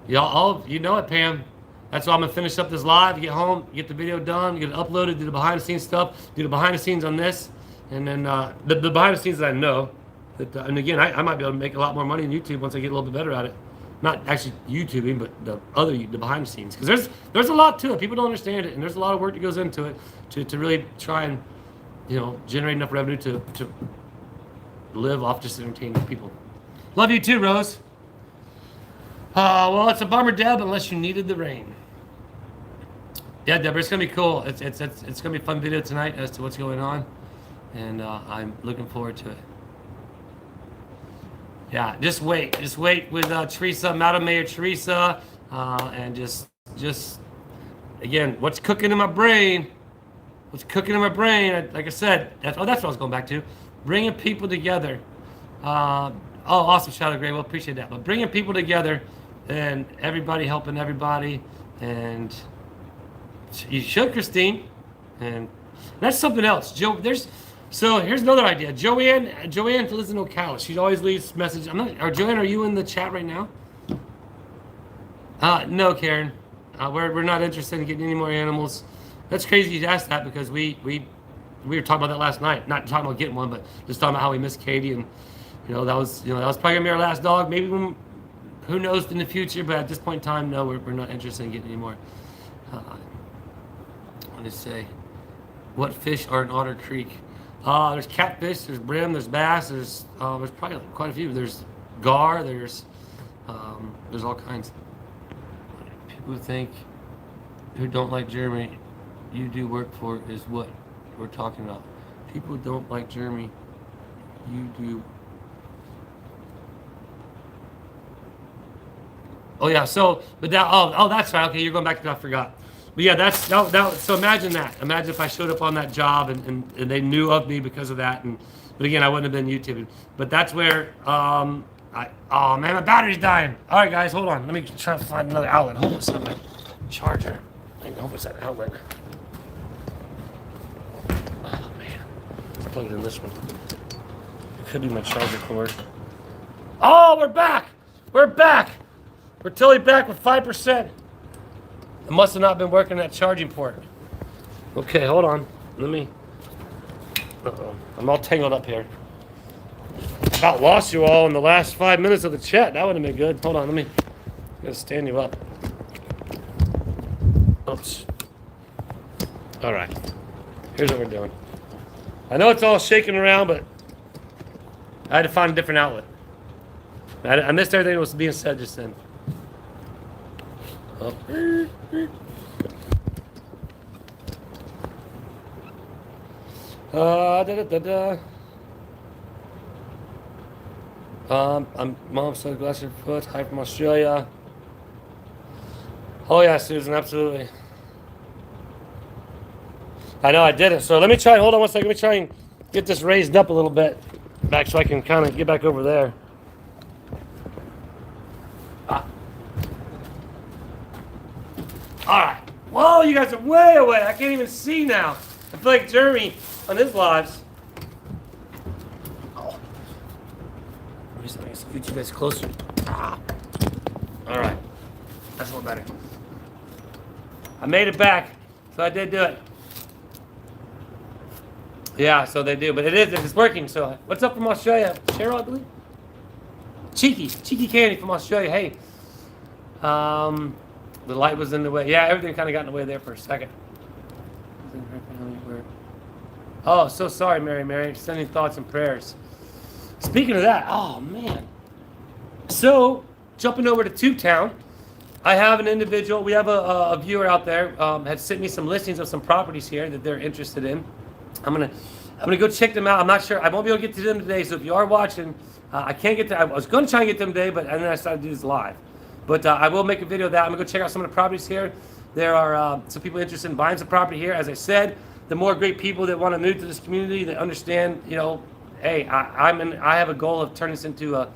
Y'all, you know it, Pam. That's why I'm gonna finish up this live, get home, get the video done, get it uploaded, do the behind the scenes stuff, do the behind the scenes on this, and then the behind the scenes that I know. And again, I might be able to make a lot more money on YouTube once I get a little bit better at it. Not actually YouTubing, but the behind the scenes. Because there's a lot to it. People don't understand it, and there's a lot of work that goes into it to really try and generate enough revenue to live off just entertaining people. Love you too, Rose. Well, it's a bummer, Deb, unless you needed the rain. Yeah, Deborah, it's gonna be cool. It's gonna be a fun video tonight as to what's going on, and I'm looking forward to it. Yeah, just wait with Teresa, Madam Mayor Teresa, and just again, what's cooking in my brain? What's cooking in my brain? Like I said, that's what I was going back to. Bringing people together. Awesome, Shadow Gray. Well, appreciate that. But bringing people together, and everybody helping everybody, and you should, Christine, and that's something else. So here's another idea. Joanne lives in Ocala. She always leaves messages. Joanne, are you in the chat right now? No, Karen. We're not interested in getting any more animals. That's crazy you asked that because we were talking about that last night. Not talking about getting one, but just talking about how we miss Katie, and that was probably gonna be our last dog. Maybe when, who knows in the future, but at this point in time, no, we're not interested in getting any more. I want to say, what fish are in Otter Creek? There's catfish, there's brim, there's bass, there's probably quite a few. There's gar, there's all kinds. People who don't like Jeremy, you do work for is what we're talking about. People who don't like Jeremy, you do. Oh yeah, so but that that's right. Okay, you're going back to that. I forgot. But yeah, that so imagine that. Imagine if I showed up on that job and they knew of me because of that. But again, I wouldn't have been YouTubing. But that's where oh man, my battery's dying. All right, guys, hold on. Let me try to find another outlet. Hold on, it's not my charger. I hope it's that outlet. Oh man, let's plug it in this one. It could be my charger cord. Oh, we're back. We're back. We're totally back with 5%. It must have not been working that charging port. Okay, hold on. Let me. Uh-oh. I'm all tangled up here. About lost you all in the last 5 minutes of the chat. That would have been good. Hold on, let me. I'm gonna stand you up. Oops. All right. Here's what we're doing. I know it's all shaking around, but I had to find a different outlet. I missed everything that was being said just then. Oh. I'm Mom, so glad your foot. Hi from Australia. Oh yeah, Susan, absolutely. I know I did it. So let me try. Hold on one second. Let me try and get this raised up a little bit back so I can kind of get back over there. All right. Whoa, you guys are way away. I can't even see now. I feel like Jeremy on his lives. Oh. Let me scoot you guys closer. Ah. All right. That's a little better. I made it back, so I did do it. Yeah, so they do, but it's working. So what's up from Australia? Cheryl, I believe. Cheeky Candy from Australia. Hey. The light was in the way. Yeah, everything kind of got in the way there for a second. Oh, so sorry, Mary. Sending thoughts and prayers. Speaking of that, oh man. So jumping over to Tubetown, I have an individual. We have a viewer out there had sent me some listings of some properties here that they're interested in. I'm gonna go check them out. I'm not sure. I won't be able to get to them today. So if you are watching, I can't get to. I was going to try and get to them today, but and then I decided to do this live. But I will make a video of that. I'm gonna go check out some of the properties here. There are some people interested in buying some property here. As I said, the more great people that want to move to this community, that understand, hey, I have a goal of turning this into a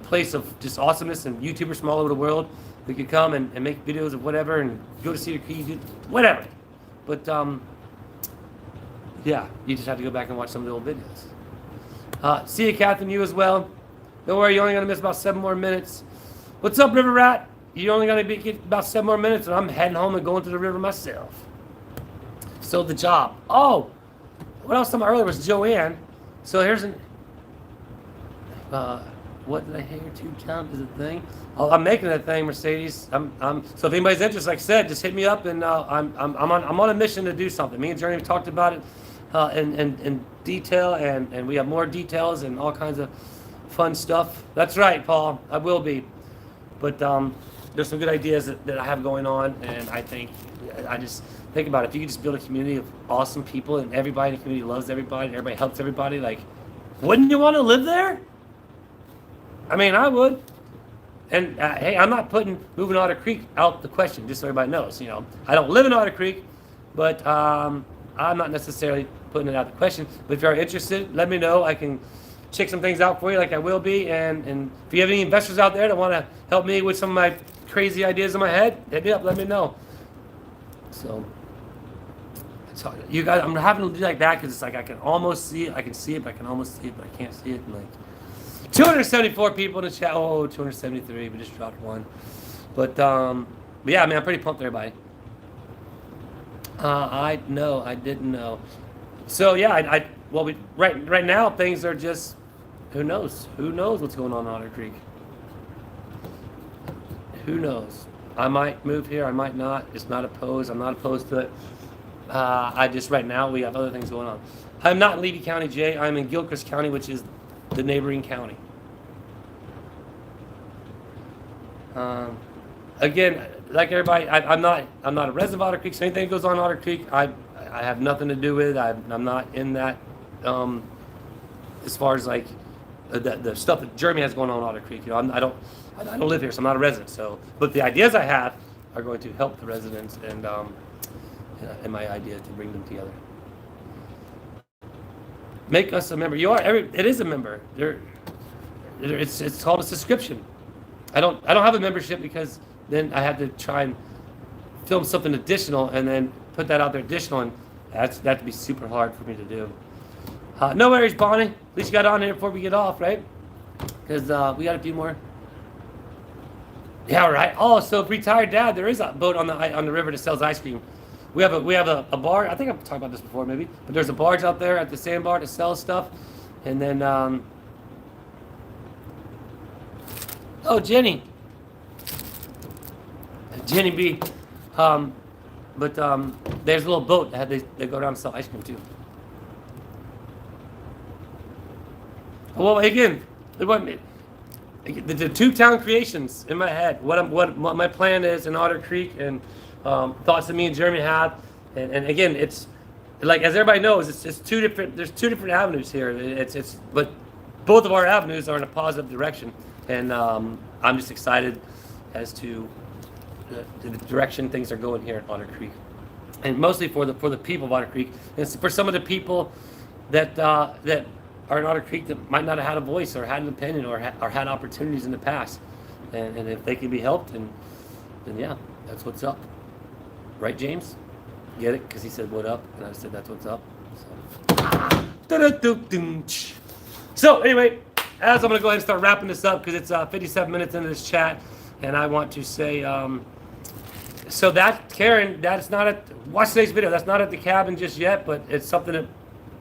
place of just awesomeness, and YouTubers from all over the world that could come and make videos of whatever and go to Cedar Key, do whatever. But yeah, you just have to go back and watch some of the old videos. See you, Catherine, you as well. Don't worry, you're only gonna miss about 7 more minutes. What's up, River Rat? You're only going to get about 7 more minutes, and I'm heading home and going to the river myself. So the job. Oh, what else talking about earlier was Joanne. So here's an. What did I hear? Tubetown is a thing. Oh, I'm making that thing, Mercedes. So if anybody's interested, like I said, just hit me up, and I'm on a mission to do something. Me and Jeremy talked about it in detail, and we have more details and all kinds of fun stuff. That's right, Paul. I will be. But there's some good ideas that I have going on, and I just think about it. If you could just build a community of awesome people, and everybody in the community loves everybody, and everybody helps everybody, like, wouldn't you want to live there? I mean, I would. And hey, I'm not putting moving Otter Creek out the question, just so everybody knows. I don't live in Otter Creek, but I'm not necessarily putting it out the question. But if you're interested, let me know. I can check some things out for you, like I will be. And if you have any investors out there that want to help me with some of my crazy ideas in my head, hit me up. Let me know. So you guys, I'm having to do like that because it's like I can almost see it. I can see it, but I can almost see it, but I can't see it. And like 274 people in the chat. Oh, 273. We just dropped one. But But yeah, man, I'm pretty pumped, everybody. I didn't know. So yeah, well, right now things are just, who knows what's going on in Otter Creek. Who knows? I might move here, I might not. It's not opposed. I'm not opposed to it. I just, right now, we have other things going on. I'm not in Levy County, Jay. I'm in Gilchrist County, which is the neighboring county. Again, like everybody, I'm not a resident of Otter Creek, so anything that goes on in Otter Creek, I have nothing to do with. I'm not in that, as far as like the stuff that Jeremy has going on in Otter Creek. You know, I don't live here, so I'm not a resident. So, but the ideas I have are going to help the residents, and my idea is to bring them together. Make us a member. It is a member. It's called a subscription. I don't have a membership because then I had to try and film something additional and then put that out there additional, and that'd be super hard for me to do. No worries, Bonnie. At least you got on here before we get off, right? Because we got a few more. Yeah, right. Oh, so if retired dad, there is a boat on the river that sells ice cream. We have a bar. I think I've talked about this before, maybe. But there's a barge out there at the sandbar that sells stuff, and then oh, Jenny B. But there's a little boat that they go down and sell ice cream too. Well, again, the two town creations in my head. What my plan is in Otter Creek, and thoughts that me and Jeremy have, and again, it's like, as everybody knows, it's two different. There's two different avenues here. But both of our avenues are in a positive direction, and I'm just excited as to the direction things are going here at Otter Creek, and mostly for the people of Otter Creek, and for some of the people that are in Otter Creek that might not have had a voice or had an opinion or had opportunities in the past, and if they can be helped, then yeah, that's what's up, right, James? Get it? Because he said what up, and I said that's what's up. So anyway, as I'm gonna go ahead and start wrapping this up because it's 57 minutes into this chat, and I want to say, so that, Karen, that's not at, watch today's video. That's not at the cabin just yet, but it's something that,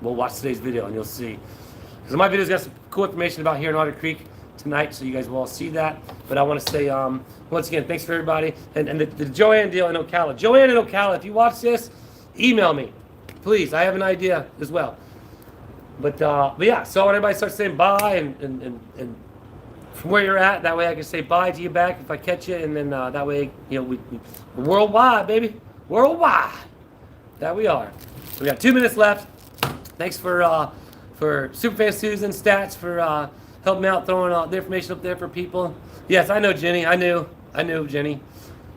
we'll watch today's video and you'll see. Because my video's got some cool information about here in Otter Creek tonight, so you guys will all see that. But I want to say, once again, thanks for everybody. And the Joanne deal in Ocala. Joanne in Ocala, if you watch this, email me, please. I have an idea as well. But yeah, so I want everybody to start saying bye and from where you're at, that way I can say bye to you back if I catch you, and then that way, you know, we're worldwide, baby, worldwide. That we are. So we got 2 minutes left. Thanks for Superfan Susan Stats for helping me out, throwing the information up there for people. Yes, I know Jenny. I knew Jenny.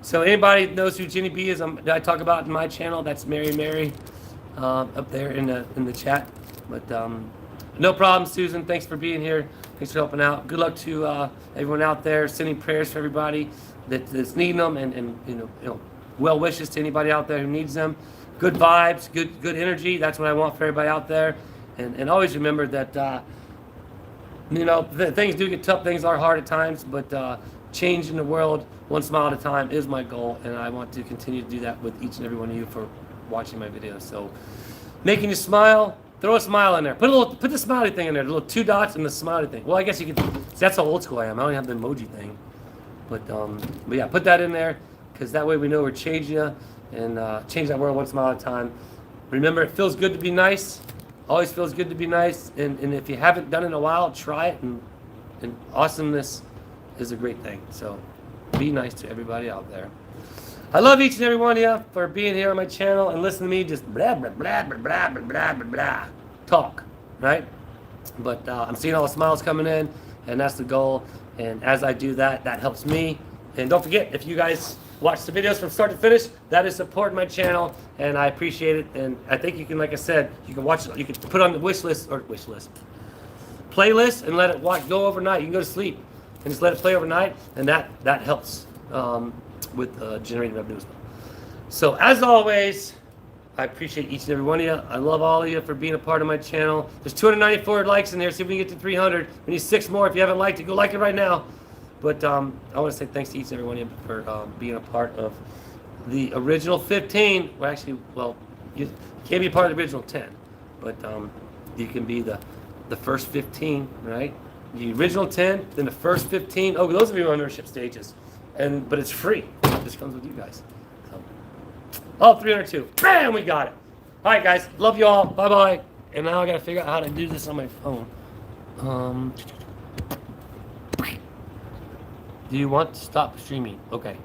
So anybody knows who Jenny B is, that I talk about in my channel, that's Mary up there in the chat. But no problem, Susan. Thanks for being here. Thanks for helping out. Good luck to everyone out there. Sending prayers for everybody that's needing them, and you know, well wishes to anybody out there who needs them. Good vibes, good energy. That's what I want for everybody out there. And always remember that you know, things do get tough. Things are hard at times, but changing the world one smile at a time is my goal, and I want to continue to do that with each and every one of you for watching my videos. So, making you smile. Throw a smile in there. Put the smiley thing in there. The little 2 dots and the smiley thing. Well, I guess you could. That's how old school I am. I don't have the emoji thing. But yeah, put that in there, because that way we know we're changing you, and change that world one smile at a time. Remember, it feels good to be nice. Always feels good to be nice. And if you haven't done it in a while, try it. And awesomeness is a great thing. So be nice to everybody out there. I love each and every one of you for being here on my channel and listening to me just blah, blah, blah, blah, blah, blah, blah, blah, blah, talk, right? But I'm seeing all the smiles coming in, and that's the goal. And as I do that, that helps me. And don't forget, if you guys watch the videos from start to finish, that is supporting my channel, and I appreciate it. And I think you can, like I said, you can watch it, you can put on the playlist, and let it go overnight. You can go to sleep and just let it play overnight, and that helps. With generating revenue as well. So as always, I appreciate each and every one of you. I love all of you for being a part of my channel. There's 294 likes in there. See if we can get to 300. We need 6 more. If you haven't liked it, go like it right now. But I want to say thanks to each and every one of you for being a part of the original 15. Well, actually, well, you can't be a part of the original 10, but you can be the first 15, right? The original 10, then the first 15. Oh, those are your ownership stages, but it's free. It just comes with you guys. So, oh, 302. Bam, we got it. All right, guys. Love you all. Bye bye. And now I got to figure out how to do this on my phone. Do you want to stop streaming? Okay.